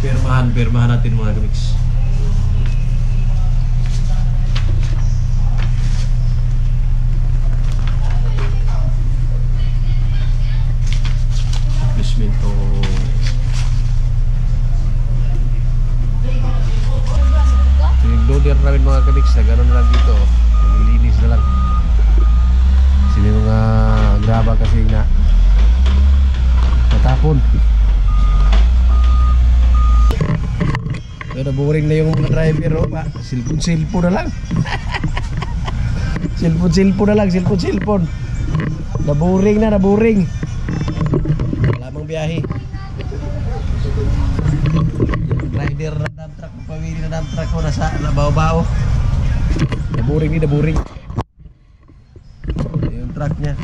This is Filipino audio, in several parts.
Pirmahan natin mga kamiks. Establishmento. Tinigloader namin mga kamiks na gano'n na lang dito. Nililinis na lang. Kasi may mga graba kasi na natapon. Pero boring na yung mga driver, pa. Cellphone na lang. Cellphone na lang, cellphone. Naboring. Wala mang biyahe. Yung rider na dump truck, pamili na dump truck ko nasa nabaw-bao. Naboring. Yung truck niya.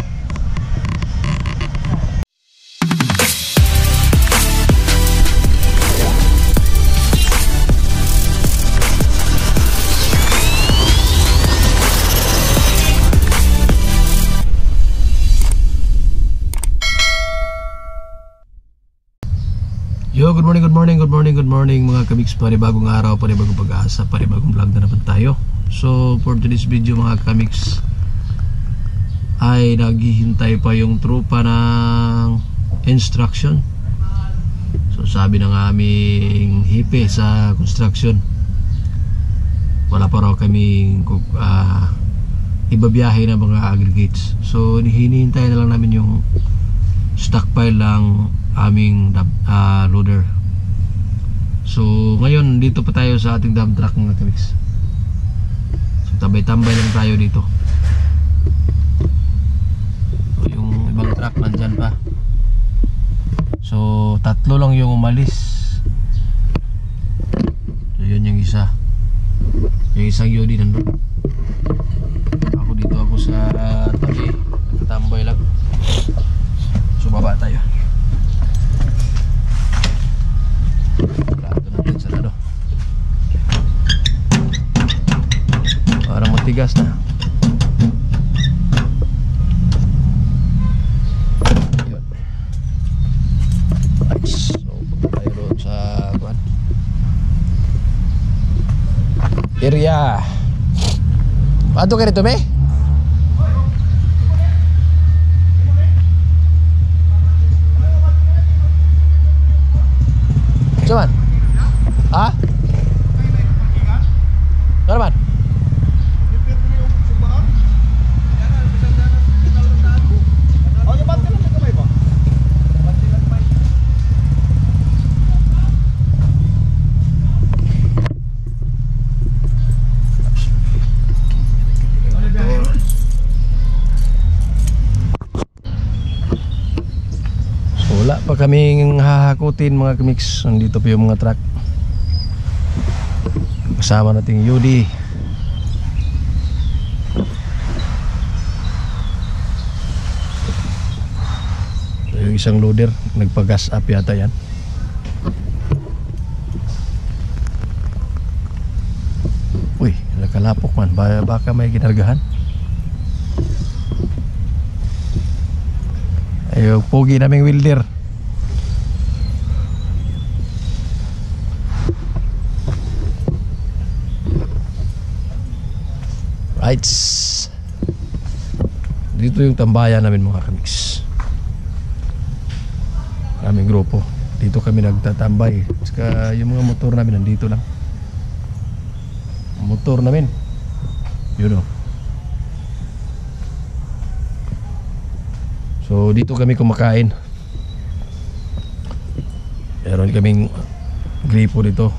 Yo, good morning mga kamiks. Panibagong araw, panibagong pag-asa, panibagong vlog na naman tayo. So for today's video mga kamiks ay naghihintay pa yung trupa ng instruction. So sabi ng aming hipe sa construction, wala pa raw kaming ibabiyahe na mga aggregates. So hinihintay na lang namin yung stockpile ng aming loader. So ngayon dito pa tayo sa ating dump truck mga kamiks. So tambay-tambay lang tayo dito. So yung ibang truck nandyan pa. So tatlo lang yung umalis. So yun yung isa. Yung isang Yodi nandun. Ako dito ako sa tabi. Tambay lang. So baba tayo. Plato natin sarado. Parang matigas na. Yun. So tayo doon sa area. Ato ka rito, me? Cuman? Ah? Ano naman? Wala pa kaming hahakutin mga kamiks. Nandito pa yung mga truck. Kasama nating Yodi. So, yung isang loader nagpa-gas up yata yan. Uy, nakalapok man. Baka may ginargahan. Yung pogi naming welder. Right. Dito yung tambayan namin mga kamiks. Maraming grupo. Dito kami nagtatambay. Saka yung mga motor namin nandito lang. Motor namin yun o. So dito kami kumakain. Meron kaming gripo dito.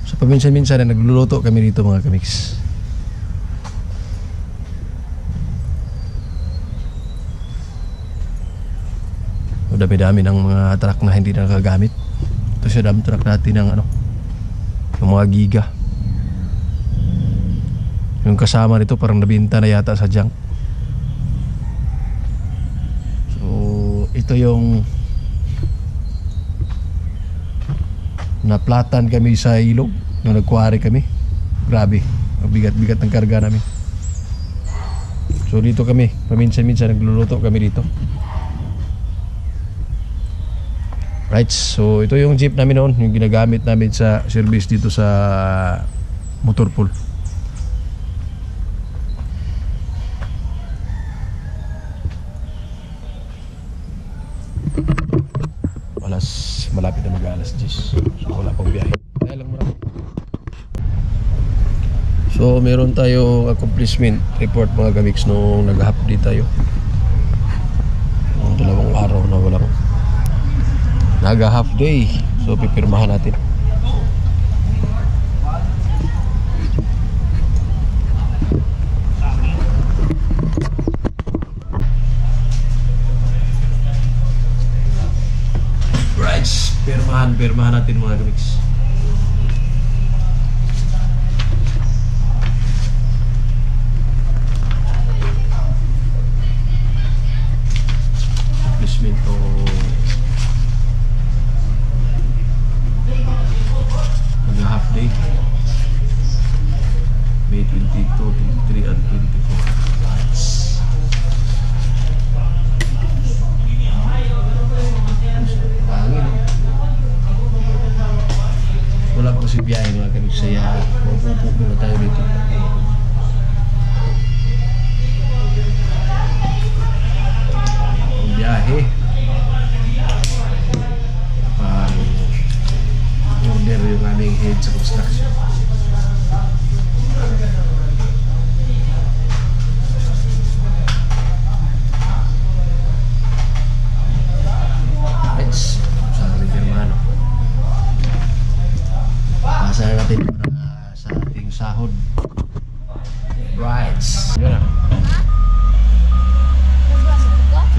So paminsan-minsan na nagluluto kami dito mga kamiks. So dami-dami ng mga truck na hindi na nakagamit. Ito siya dump truck natin ng yung mga giga. Yung kasama nito parang nabinta na yata sa junk. Ito yung naplatan kami sa ilog nung nagkuwari kami. Grabe, bigat-bigat ng karga namin. So dito kami, paminsan-minsan nagluluto kami dito. Right, so ito yung jeep namin noon, yung ginagamit namin sa service dito sa Motorpool. Malapit na mag-alas 10. So wala pang biyahe. Kaya lang muna. So meron tayong accomplishment report mga kamix nung nag-half day tayo. Dalawang araw na walang nag-half day. So pipirmahan natin. Pirmahan natin mga kamix. Accomplishment o mag-half day May 22, 23 and 24. Wala po si biyahe mga kamix, saya mapupo muna tayo dito. Ang biyahe order yung aming head sa construction. Pasal natin sa ating sahod. Right. Yun na.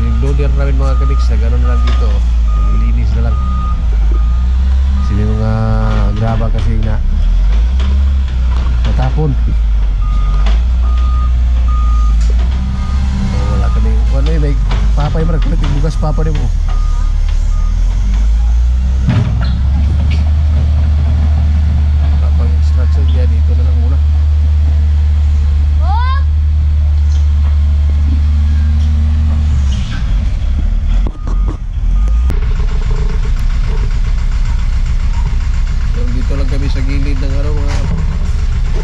Yung loader namin mga kamix na gano'n na lang dito. Naglilinis na lang. Kasi may mga graba kasi na natapon. Wala kami. Ano yun, may papay mo nagkulit. Bugas papa din mo. So yeah, dito na lang muna. So dito lang kami sa gilid ng mga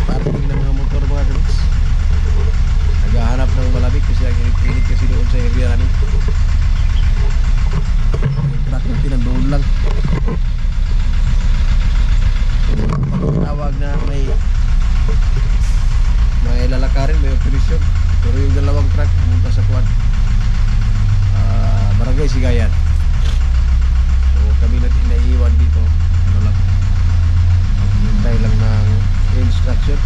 parking ng mga motor mga kamix. Naghahanap ng malamig kasi ang init kasi doon sa area namin. Yung truck natin nandoon lang. Tawag na may lalakarin, may operasyon. Pero yung dalawang truck pumunta sa Kuwan, Barangay Sigayan. So kami natin naiiwan dito. Ano lang, maghintay lang ng instruction.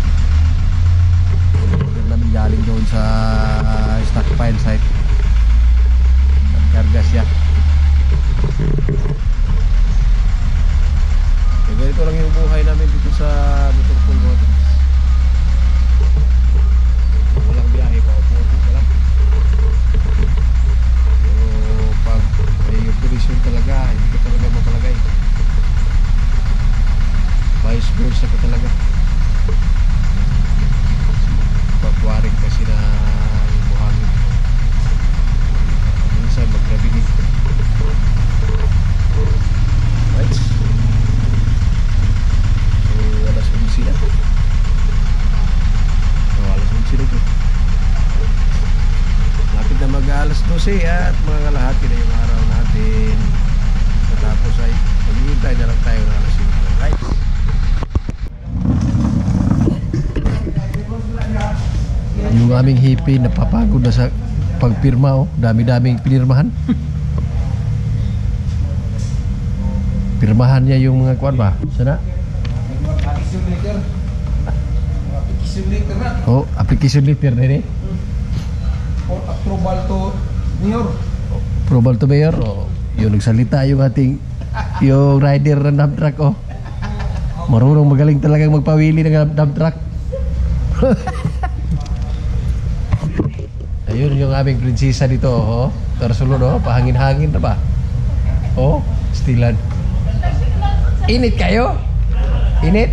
Order namin galing doon sa stockpile site. Nagkarga siya. So ganito lang yung buhay namin dito sa Motorpool mga. Walang biyahe pa, upo-upo ka lang. Pero pag may operation talaga, hindi ka talaga mapalagay. Vice versa ka talaga. Pagwaring kasi na yung buhangin. Minsan maglabinig. Right? Alas 11 na. So alas 11 na ito. Lapit na mag-alas 12 at mga kalahati na yung araw natin. Tapos ay maghihintay na lang tayo ng alas 5. Right? Yung aming hippie napapagod na sa pagpirma. Dami-daming pinirmahan. Pirmahan niya yung mga kuwan ba? Sana? Oh, application letter na rin. Approval to mayor. Approval to mayor. Oh, yung nagsalita yung ating yung rider ng dump truck. Oh, marunong magaling talagang magpawili ng dump truck. Ayun yung aming prinsesa dito. Oh, tarsulod. Oh, pahangin-hangin na ba? Oh, stilan. Init kayo? Init?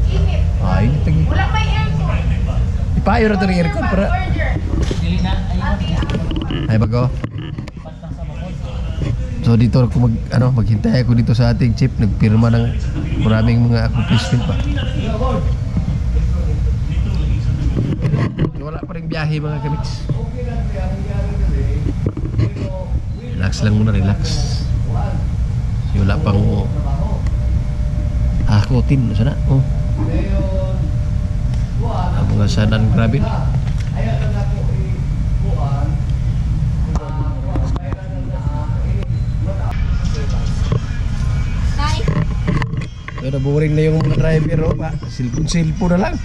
Init. Ah, init lagi. Wala may aircon. Ipayo na ito ng aircon para... Ay bago. So dito ako maghintay ako dito sa ating chief, nagpirma ng maraming mga accomplishment pa. Wala pa ring biyahe mga kamiks. Relax lang muna, relax. Wala pang ako team sana. Oh. Ang mga sanan grabe. So naburing na yung mga driver oh, pa. Cellphone na lang.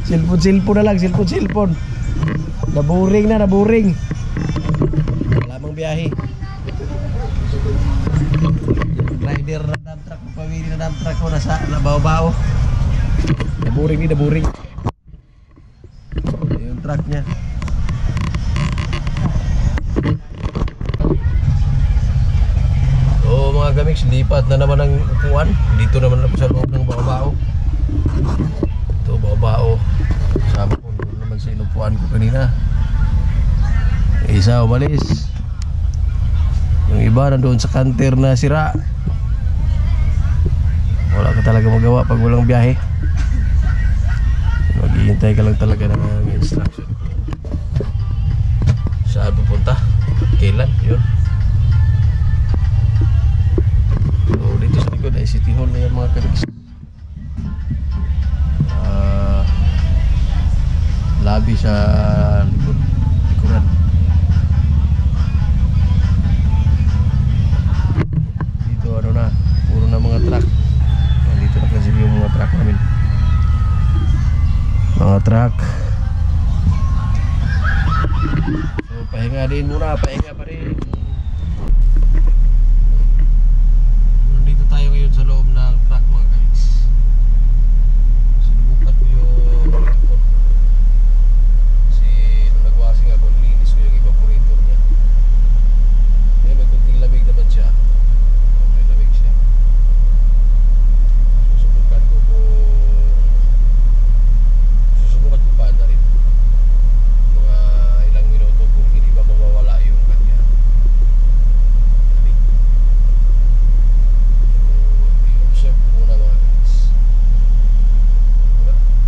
Cellphone. Naburing. Wala mang biyahe. Rider na dump truck, pamili na dump truck ko nasa nabaw-baw. Naburing. Yung truck niya. So mga kamiks, lipat na naman ang upuan. Dito naman ako sa loob ng baw-baw. Ito baw-baw. Sama ko doon naman sa inupuan ko kanina. Isa umalis. Yung iba nandoon sa kanter na sira. Wala ka talaga magawa pag walang biyahe. Maghihintay ka lang talaga ng instruction. Saan pupunta? Kailan? Yun. So dito sa likod ay City Hall na yan mga kamiks. Lobby sa likuran. Dito ano na, puro na mga truck. Dito na kasi yung mga truck namin. Mga truck. So pahinga pa rin. Nandito tayo ngayon sa loob ng truck mga guys. Sinubukan ko yung kasi nung nagwasing ako, linis ko yung evaporator niya. May kunting lamig naman siya. May lamig siya. Susubukan ko pa na rin mga ilang minuto kung hindi ba mawawala yung kanya lamig. So i-observe ko muna mga guys.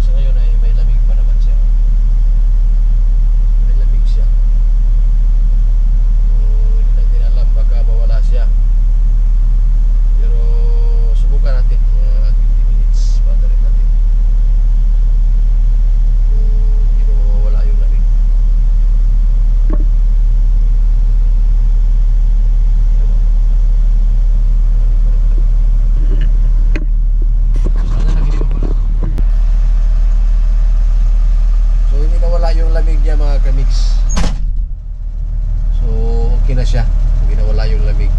Sa ngayon ay may lamig pa naman siya. May lamig siya. So hindi natin alam, baka mawala siya. Pero subukan natin mga 20 minutes pa na rin natin. Hindi mo mawawala yung lamig. Sana hindi mawala. So hindi nawala yung lamig niya mga kamiks. So okay na siya. Hindi nawala yung lamig.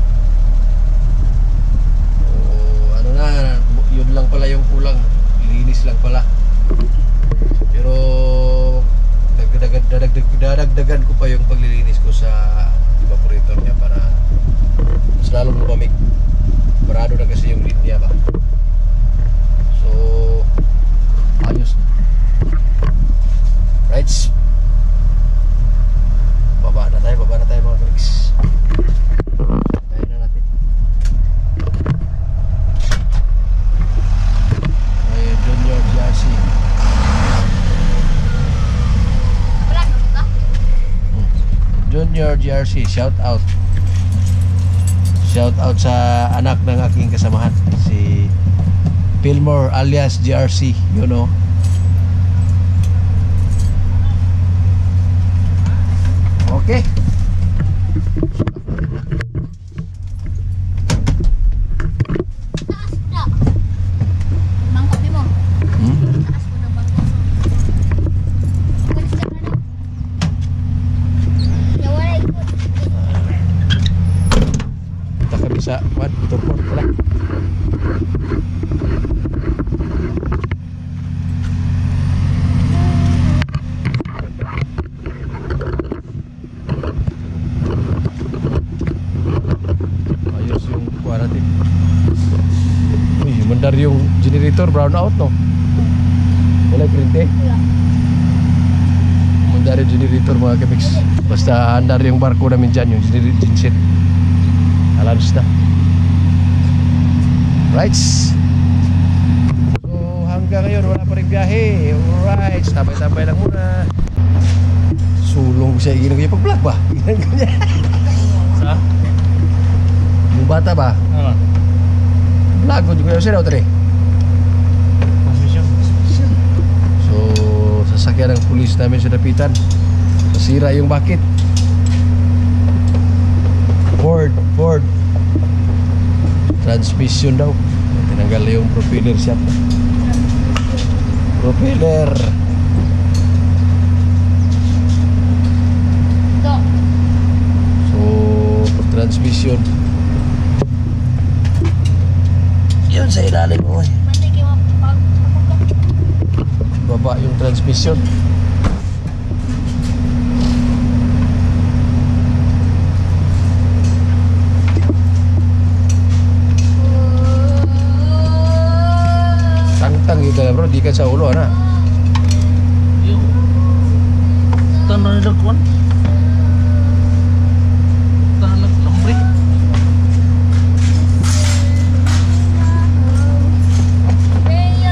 So ano na, yun lang pala yung kulang. Linis lang pala. Pero dadagdagan ko pa yung paglilinis ko sa evaporator niya para mas lalong lumamig. Parado na kasi yung linya ba. So ayos na. Right. Baba na tayo mga kamiks. Tayo na natin. Ay, Junior GRC. Wala na ba? Junior GRC, shout out sa anak ng aking kasamahan, si Fillmore alias GRC, you know. Okay. Taas na. Mangkot mo. Taas mo ng bangko. Walis ka na lang. Nawala ikot. Kita kami sa turpon pala. Ayos yung kuha natin. Uy, mandar yung generator, brown out no? Wala printe. Wala. Andar yung generator mga kamix. Basta andar yung barko namin dyan, yung genset. Alarms na. Right. So hanggang ngayon wala pa rin biyahe. Alright, tabay-tabay lang muna. Sulong siya, ginagawa niya pag-vlog ba? Ginagawa niya. Sa? Yung bata ba? Ano? Vlog ko juga siya daw tari. Transmission. So sasakyan ng pulis namin sa dapitan. Nasira yung bakit. Ford transmission daw. Tinanggal yung propeller siya. Propeller. Ito. So transmission. Yun sa ilalim mo. Mandi kayo pag Baba yung transmission. Tangtang gitu lah bro, di kan sa ulo na. Yung tanah nila kuwan. Tanah lambre.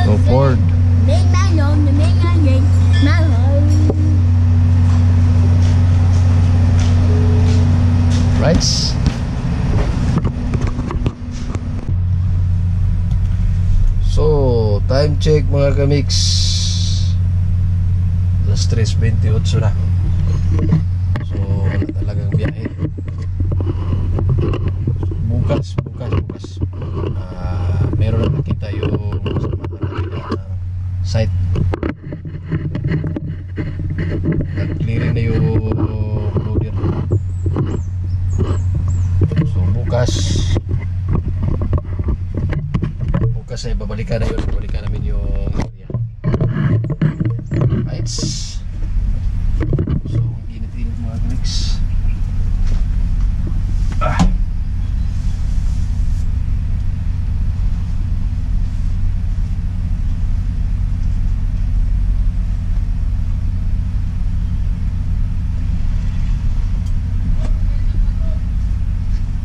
Go Ford. Right. So, time check mga kamix. Alas 3:28 na. So, wala talagang biyahe. Bukas. Meron na nakita yung site. Nag-clearing na yung loader. So, bukas ay babalikan namin yung area. Right. So, init-init mga kamix.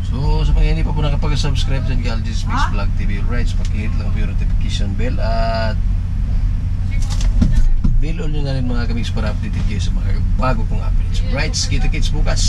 So, sa mga hindi pa po nakapag-subscribe dyan kay Algis Mix Vlog TV, right, pakihit lang po yung notification bell at bell on nyo na rin mga kamix para updated kayo sa mga bago kong updates. Right, kita-kits bukas.